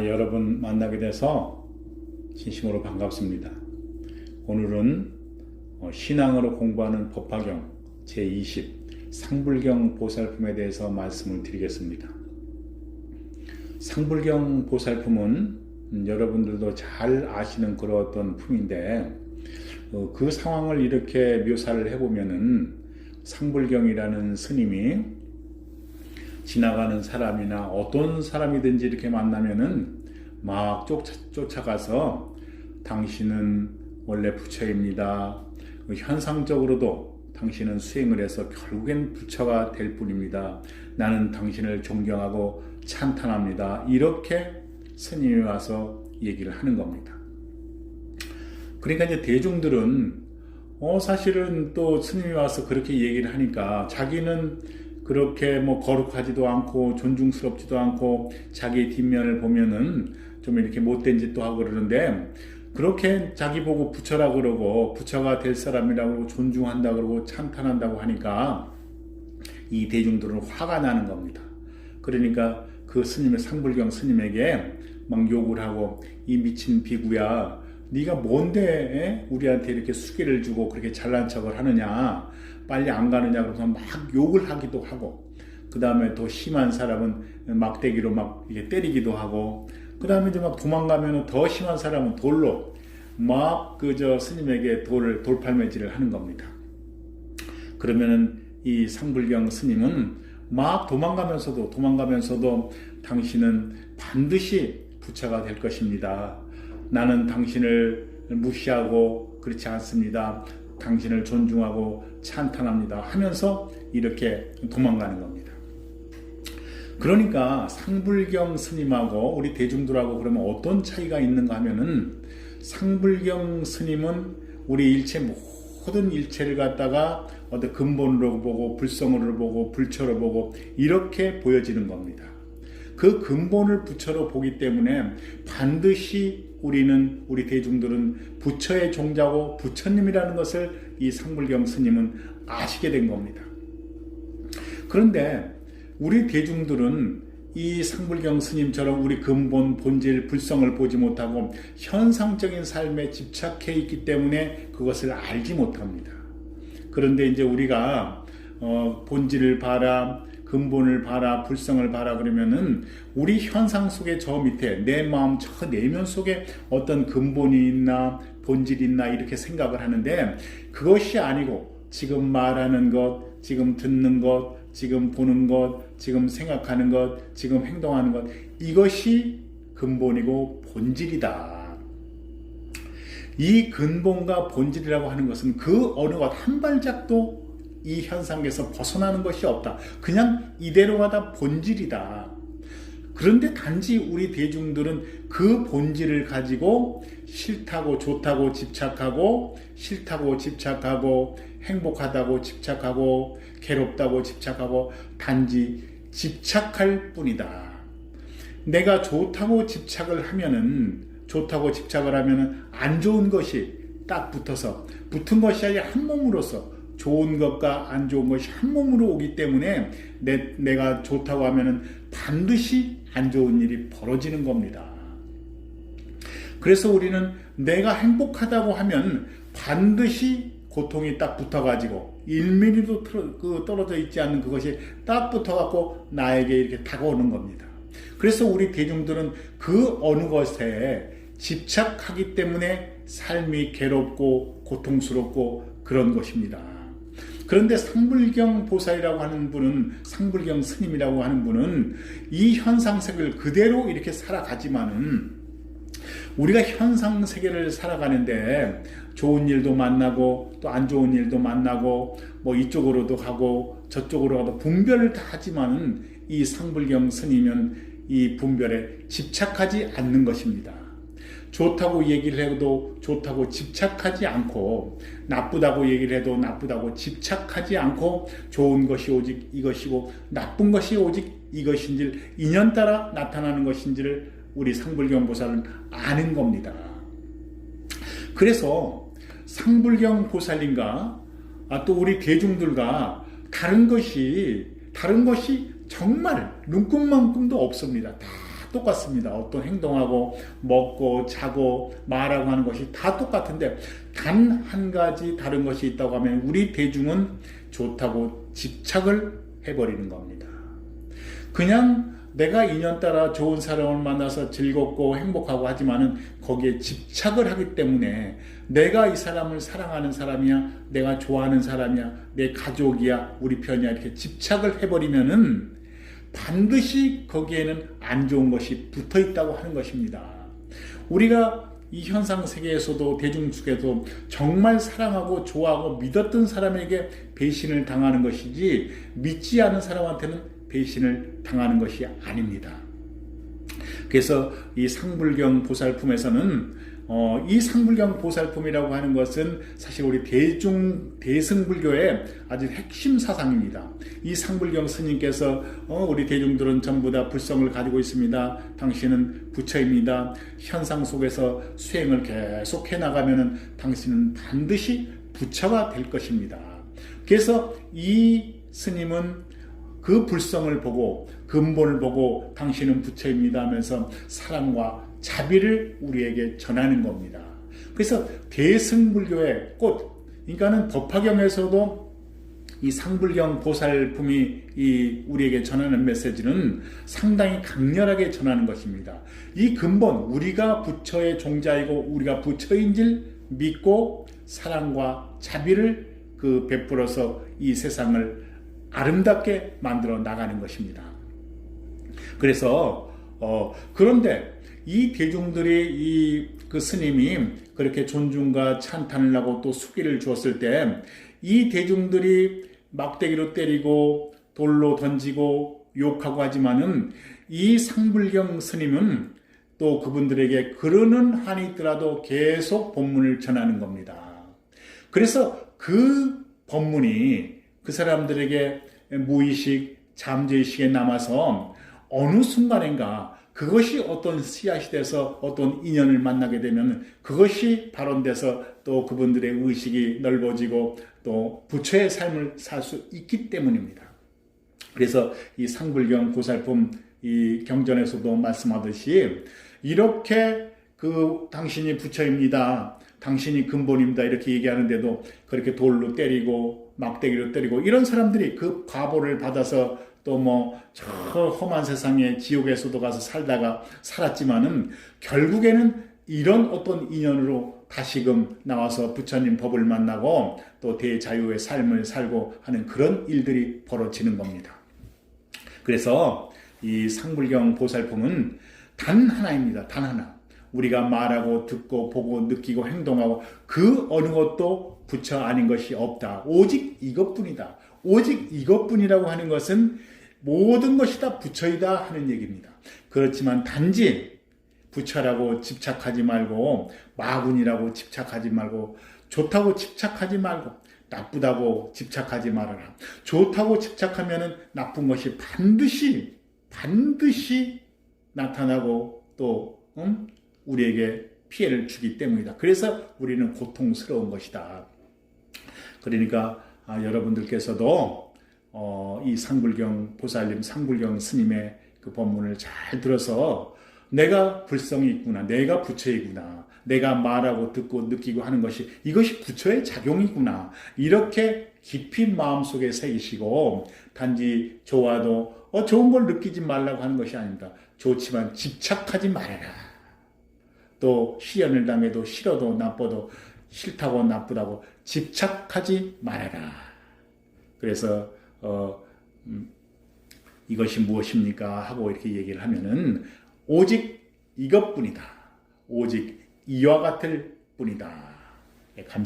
여러분 만나게 돼서 진심으로 반갑습니다. 오늘은 신앙으로 공부하는 법화경 제20 상불경 보살품에 대해서 말씀을 드리겠습니다. 상불경 보살품은 여러분들도 잘 아시는 그런 어떤 품인데 그 상황을 이렇게 묘사를 해보면은 상불경이라는 스님이 지나가는 사람이나 어떤 사람이든지 이렇게 만나면은 막 쫓아가서 당신은 원래 부처입니다. 현상적으로도 당신은 수행을 해서 결국엔 부처가 될 뿐입니다. 나는 당신을 존경하고 찬탄합니다. 이렇게 스님이 와서 얘기를 하는 겁니다. 그러니까 이제 대중들은 사실은 또 스님이 와서 그렇게 얘기를 하니까 자기는 그렇게 거룩하지도 않고 존중스럽지도 않고 자기 뒷면을 보면은 좀 이렇게 못된 짓도 하고 그러는데 그렇게 자기 보고 부처라고 그러고 부처가 될 사람이라고 그러고 존중한다고 그러고 찬탄한다고 하니까 이 대중들은 화가 나는 겁니다. 그러니까 그 스님의 상불경 스님에게 막 욕을 하고 이 미친 비구야 네가 뭔데 우리한테 이렇게 수기를 주고 그렇게 잘난 척을 하느냐 빨리 안 가느냐 그러면서 막 욕을 하기도 하고 그 다음에 더 심한 사람은 막대기로 막 이렇게 때리기도 하고 그 다음에 이제 막 도망가면 더 심한 사람은 돌로 막 스님에게 돌팔매질을 하는 겁니다. 그러면은 이 상불경 스님은 막 도망가면서도 당신은 반드시 부처가 될 것입니다. 나는 당신을 무시하고 그렇지 않습니다. 당신을 존중하고 찬탄합니다. 하면서 이렇게 도망가는 겁니다. 그러니까 상불경 스님하고 우리 대중들하고 그러면 어떤 차이가 있는가 하면은 상불경 스님은 우리 일체 모든 일체를 갖다가 어떤 근본으로 보고 불성으로 보고 불처로 보고 이렇게 보여지는 겁니다. 그 근본을 부처로 보기 때문에 반드시 우리 대중들은 부처의 종자고 부처님이라는 것을 이 상불경 스님은 아시게 된 겁니다. 그런데 우리 대중들은 이 상불경 스님처럼 우리 근본, 본질, 불성을 보지 못하고 현상적인 삶에 집착해 있기 때문에 그것을 알지 못합니다. 그런데 이제 우리가 본질을 봐라, 근본을 봐라, 불성을 봐라 그러면은 우리 현상 속에 저 밑에 내 마음 저 내면 속에 어떤 근본이 있나 본질이 있나 이렇게 생각을 하는데 그것이 아니고 지금 말하는 것, 지금 듣는 것, 지금 보는 것, 지금 생각하는 것, 지금 행동하는 것 이것이 근본이고 본질이다. 이 근본과 본질이라고 하는 것은 그 어느 것 한 발짝도 이 현상에서 벗어나는 것이 없다. 그냥 이대로 가다 본질이다. 그런데 단지 우리 대중들은 그 본질을 가지고 싫다고 좋다고 집착하고 싫다고 집착하고 행복하다고 집착하고 괴롭다고 집착하고 단지 집착할 뿐이다. 내가 좋다고 집착을 하면은 안 좋은 것이 딱 붙은 것이 아니라 한 몸으로서 좋은 것과 안 좋은 것이 한 몸으로 오기 때문에 내가 좋다고 하면은 반드시 안 좋은 일이 벌어지는 겁니다. 그래서 우리는 내가 행복하다고 하면 반드시 고통이 딱 붙어가지고 1mm도 떨어져 있지 않는 그것이 딱 붙어갖고 나에게 이렇게 다가오는 겁니다. 그래서 우리 대중들은 그 어느 것에 집착하기 때문에 삶이 괴롭고 고통스럽고 그런 것입니다. 그런데 상불경 보살이라고 하는 분은, 상불경 스님이라고 하는 분은 이 현상세계를 그대로 이렇게 살아가지만은 우리가 현상세계를 살아가는데 좋은 일도 만나고 또 안 좋은 일도 만나고 이쪽으로도 가고 저쪽으로 가도 분별을 다 하지만은 이 상불경 스님은 이 분별에 집착하지 않는 것입니다. 좋다고 얘기를 해도 좋다고 집착하지 않고 나쁘다고 얘기를 해도 나쁘다고 집착하지 않고 좋은 것이 오직 이것이고 나쁜 것이 오직 이것인지를 인연따라 나타나는 것인지를 우리 상불경 보살은 아는 겁니다. 그래서 상불경 보살님과 또 우리 대중들과 다른 것이 정말 눈금만큼도 없습니다. 다 똑같습니다. 어떤 행동하고 먹고 자고 말하고 하는 것이 다 똑같은데 단 한 가지 다른 것이 있다고 하면 우리 대중은 좋다고 집착을 해버리는 겁니다. 그냥 내가 인연따라 좋은 사람을 만나서 즐겁고 행복하고 하지만은 거기에 집착을 하기 때문에 내가 이 사람을 사랑하는 사람이야, 내가 좋아하는 사람이야, 내 가족이야, 우리 편이야 이렇게 집착을 해버리면은 반드시 거기에는 안 좋은 것이 붙어 있다고 하는 것입니다. 우리가 이 현상 세계에서도 대중 속에서 정말 사랑하고 좋아하고 믿었던 사람에게 배신을 당하는 것이지 믿지 않은 사람한테는 배신을 당하는 것이 아닙니다. 그래서 이 상불경 보살품에서는 이 상불경 보살품이라고 하는 것은 사실 우리 대승불교의 아주 핵심 사상입니다. 이 상불경 스님께서 우리 대중들은 전부 다 불성을 가지고 있습니다. 당신은 부처입니다. 현상 속에서 수행을 계속 해나가면 당신은 반드시 부처가 될 것입니다. 그래서 이 스님은 그 불성을 보고 근본을 보고 당신은 부처입니다 하면서 사랑과 자비를 우리에게 전하는 겁니다. 그래서 대승불교의 꽃, 그러니까는 법화경에서도 이 상불경 보살품이 이 우리에게 전하는 메시지는 상당히 강렬하게 전하는 것입니다. 이 근본, 우리가 부처의 종자이고 우리가 부처인 줄 믿고 사랑과 자비를 베풀어서 이 세상을 아름답게 만들어 나가는 것입니다. 그래서 그런데 이 대중들이 그 스님이 그렇게 존중과 찬탄을 하고 또 수기를 주었을 때 이 대중들이 막대기로 때리고 돌로 던지고 욕하고 하지만은 이 상불경 스님은 또 그분들에게 그러는 한이 있더라도 계속 법문을 전하는 겁니다. 그래서 그 법문이 그 사람들에게 무의식, 잠재의식에 남아서 어느 순간인가 그것이 어떤 씨앗이 돼서 어떤 인연을 만나게 되면 그것이 발원돼서 또 그분들의 의식이 넓어지고 또 부처의 삶을 살 수 있기 때문입니다. 그래서 이 상불경 보살품 이 경전에서도 말씀하듯이 이렇게 당신이 부처입니다. 당신이 근본입니다. 이렇게 얘기하는데도 그렇게 돌로 때리고 막대기로 때리고 이런 사람들이 그 과보를 받아서 또 저 험한 세상에 지옥에서도 가서 살다가 살았지만은 결국에는 이런 어떤 인연으로 다시금 나와서 부처님 법을 만나고 또 대자유의 삶을 살고 하는 그런 일들이 벌어지는 겁니다. 그래서 이 상불경 보살품은 단 하나입니다. 단 하나. 우리가 말하고 듣고 보고 느끼고 행동하고 그 어느 것도 부처 아닌 것이 없다. 오직 이것뿐이다. 오직 이것뿐이라고 하는 것은 모든 것이 다 부처이다 하는 얘기입니다. 그렇지만 단지 부처라고 집착하지 말고 마군이라고 집착하지 말고 좋다고 집착하지 말고 나쁘다고 집착하지 말아라. 좋다고 집착하면 나쁜 것이 반드시 나타나고 또 우리에게 피해를 주기 때문이다. 그래서 우리는 고통스러운 것이다. 그러니까 여러분들께서도 이 상불경 보살님, 상불경 스님의 그 법문을 잘 들어서 내가 불성이 있구나, 내가 부처이구나, 내가 말하고 듣고 느끼고 하는 것이 이것이 부처의 작용이구나 이렇게 깊이 마음속에 새기시고 단지 좋아도 좋은 걸 느끼지 말라고 하는 것이 아닙니다. 좋지만 집착하지 말아라. 또 시련을 당해도 싫어도 나빠도 싫다고 나쁘다고 집착하지 말아라. 그래서 이것이 무엇입니까? 하고 이렇게 얘기를 하면은 오직 이것뿐이다. 오직 이와 같을 뿐이다. 감사합니다.